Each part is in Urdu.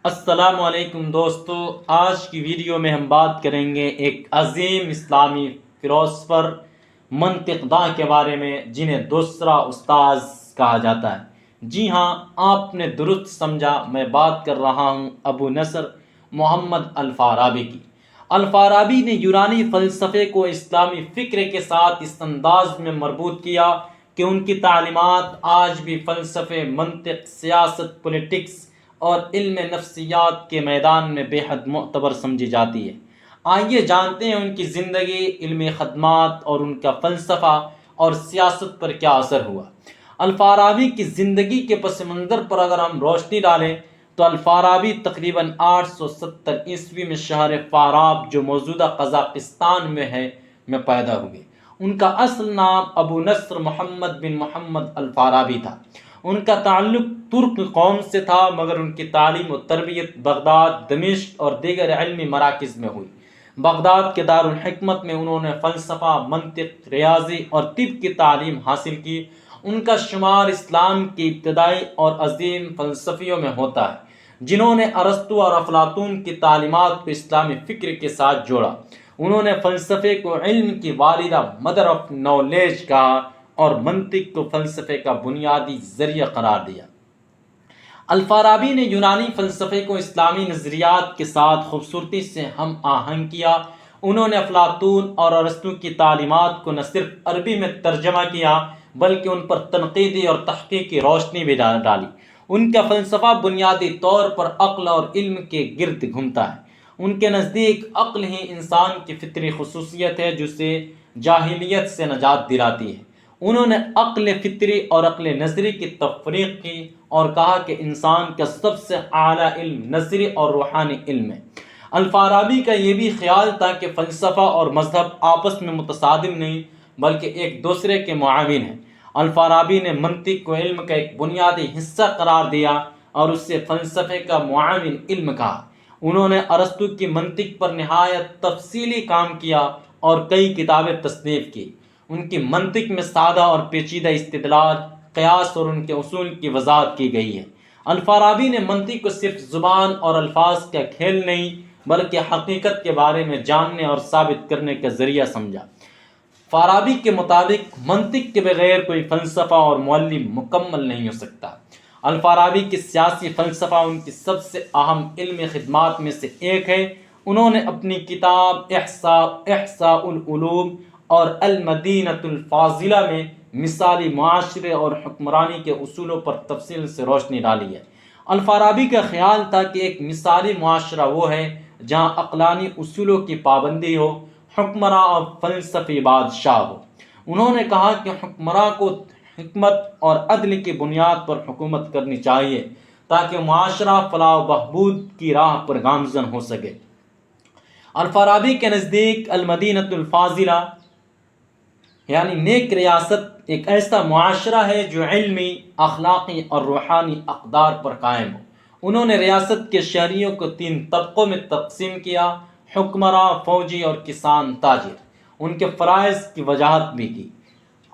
السلام علیکم دوستو، آج کی ویڈیو میں ہم بات کریں گے ایک عظیم اسلامی فلاسفر منطق داں کے بارے میں جنہیں دوسرا استاذ کہا جاتا ہے۔ جی ہاں، آپ نے درست سمجھا، میں بات کر رہا ہوں ابو نصر محمد الفارابی کی۔ الفارابی نے یونانی فلسفے کو اسلامی فکر کے ساتھ اس انداز میں مربوط کیا کہ ان کی تعلیمات آج بھی فلسفے، منطق، سیاست، پولیٹکس اور علم نفسیات کے میدان میں بے حد معتبر سمجھی جاتی ہے۔ آئیے جانتے ہیں ان کی زندگی، علمی خدمات اور ان کا فلسفہ اور سیاست پر کیا اثر ہوا۔ الفارابی کی زندگی کے پس منظر پر اگر ہم روشنی ڈالیں تو الفارابی تقریباً 870 میں شہر فاراب جو موجودہ قزاقستان میں ہے میں پیدا ہوئے۔ ان کا اصل نام ابو نصر محمد بن محمد الفارابی تھا۔ ان کا تعلق ترک قوم سے تھا، مگر ان کی تعلیم و تربیت بغداد، دمشق اور دیگر علمی مراکز میں ہوئی۔ بغداد کے دارالحکمت میں انہوں نے فلسفہ، منطق، ریاضی اور طب کی تعلیم حاصل کی۔ ان کا شمار اسلام کی ابتدائی اور عظیم فلسفیوں میں ہوتا ہے جنہوں نے ارسطو اور افلاطون کی تعلیمات کو اسلامی فکر کے ساتھ جوڑا۔ انہوں نے فلسفے کو علم کی والدہ، مدر آف نالج کہا اور منطق کو فلسفے کا بنیادی ذریعہ قرار دیا۔ الفارابی نے یونانی فلسفے کو اسلامی نظریات کے ساتھ خوبصورتی سے ہم آہنگ کیا۔ انہوں نے افلاطون اور ارسطو کی تعلیمات کو نہ صرف عربی میں ترجمہ کیا بلکہ ان پر تنقیدی اور تحقیقی روشنی بھی ڈالی۔ ان کا فلسفہ بنیادی طور پر عقل اور علم کے گرد گھومتا ہے۔ ان کے نزدیک عقل ہی انسان کی فطری خصوصیت ہے جو اسے جاہلیت سے نجات دلاتی ہے۔ انہوں نے عقل فطری اور عقل نظری کی تفریق کی اور کہا کہ انسان کا سب سے اعلیٰ علم نظری اور روحانی علم ہے۔ الفارابی کا یہ بھی خیال تھا کہ فلسفہ اور مذہب آپس میں متصادم نہیں بلکہ ایک دوسرے کے معاون ہیں۔ الفارابی نے منطق کو علم کا ایک بنیادی حصہ قرار دیا اور اس سے فلسفے کا معاون علم کہا۔ انہوں نے ارسطو کی منطق پر نہایت تفصیلی کام کیا اور کئی کتابیں تصنیف کی۔ ان کی منطق میں سادہ اور پیچیدہ استدلال، قیاس اور ان کے اصول کی وضاحت کی گئی ہے۔ الفارابی نے منطق کو صرف زبان اور الفاظ کا کھیل نہیں بلکہ حقیقت کے بارے میں جاننے اور ثابت کرنے کا ذریعہ سمجھا۔ فارابی کے مطابق منطق کے بغیر کوئی فلسفہ اور معلم مکمل نہیں ہو سکتا۔ الفارابی کی سیاسی فلسفہ ان کی سب سے اہم علمی خدمات میں سے ایک ہے۔ انہوں نے اپنی کتاب احصاء العلوم اور المدینۃ الفاضلہ میں مثالی معاشرے اور حکمرانی کے اصولوں پر تفصیل سے روشنی ڈالی ہے۔ الفارابی کا خیال تھا کہ ایک مثالی معاشرہ وہ ہے جہاں عقلانی اصولوں کی پابندی ہو، حکمراں اور فلسفی بادشاہ ہو۔ انہوں نے کہا کہ حکمراں کو حکمت اور عدل کی بنیاد پر حکومت کرنی چاہیے تاکہ معاشرہ فلاح و بہبود کی راہ پر گامزن ہو سکے۔ الفارابی کے نزدیک المدینۃ الفاضلہ یعنی نیک ریاست ایک ایسا معاشرہ ہے جو علمی، اخلاقی اور روحانی اقدار پر قائم ہو۔ انہوں نے ریاست کے شہریوں کو 3 طبقوں میں تقسیم کیا: حکمراں، فوجی اور کسان تاجر۔ ان کے فرائض کی وضاحت بھی کی۔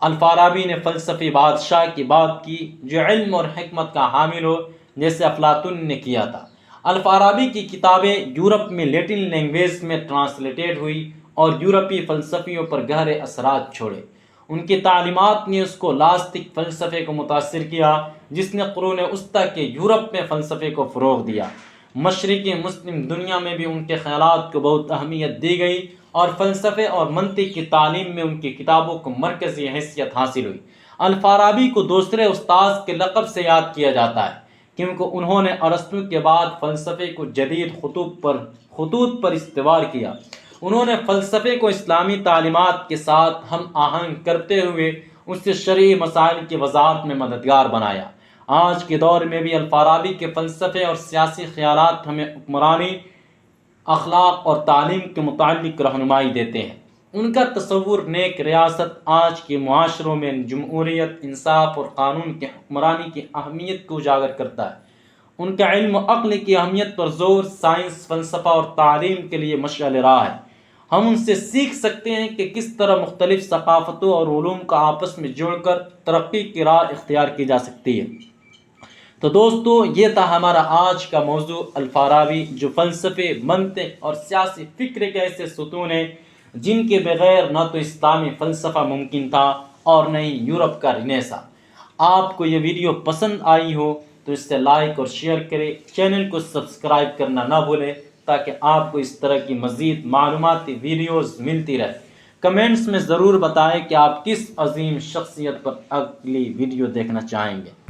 الفارابی نے فلسفی بادشاہ کی بات کی جو علم اور حکمت کا حامل ہو، جیسے افلاطون نے کیا تھا۔ الفارابی کی کتابیں یورپ میں لیٹن لینگویج میں ٹرانسلیٹڈ ہوئی اور یورپی فلسفیوں پر گہرے اثرات چھوڑے۔ ان کی تعلیمات نے اس کو لاسطک فلسفے کو متاثر کیا جس نے قرون وسطیٰ کے یورپ میں فلسفے کو فروغ دیا۔ مشرقی مسلم دنیا میں بھی ان کے خیالات کو بہت اہمیت دی گئی اور فلسفے اور منطق کی تعلیم میں ان کی کتابوں کو مرکزی حیثیت حاصل ہوئی۔ الفارابی کو دوسرے استاذ کے لقب سے یاد کیا جاتا ہے کیونکہ انہوں نے ارسطو کے بعد فلسفے کو جدید خطوط پر استوار کیا۔ انہوں نے فلسفے کو اسلامی تعلیمات کے ساتھ ہم آہنگ کرتے ہوئے اسے شرعی مسائل کی وضاحت میں مددگار بنایا۔ آج کے دور میں بھی الفارابی کے فلسفے اور سیاسی خیالات ہمیں حکمرانی، اخلاق اور تعلیم کے متعلق رہنمائی دیتے ہیں۔ ان کا تصور نیک ریاست آج کے معاشروں میں جمہوریت، انصاف اور قانون کی حکمرانی کی اہمیت کو اجاگر کرتا ہے۔ ان کا علم و عقل کی اہمیت پر زور سائنس، فلسفہ اور تعلیم کے لیے مشعل راہ ہے۔ ہم ان سے سیکھ سکتے ہیں کہ کس طرح مختلف ثقافتوں اور علوم کا آپس میں جوڑ کر ترقی کی راہ اختیار کی جا سکتی ہے۔ تو دوستو یہ تھا ہمارا آج کا موضوع الفارابی، جو فلسفے، منطق اور سیاسی فکر کے ایسے ستون ہیں جن کے بغیر نہ تو اسلامی فلسفہ ممکن تھا اور نہ ہی یورپ کا رنیسا۔ آپ کو یہ ویڈیو پسند آئی ہو تو اس سے لائک اور شیئر کریں، چینل کو سبسکرائب کرنا نہ بھولیں تاکہ آپ کو اس طرح کی مزید معلوماتی ویڈیوز ملتی رہے۔ کمنٹس میں ضرور بتائیں کہ آپ کس عظیم شخصیت پر اگلی ویڈیو دیکھنا چاہیں گے۔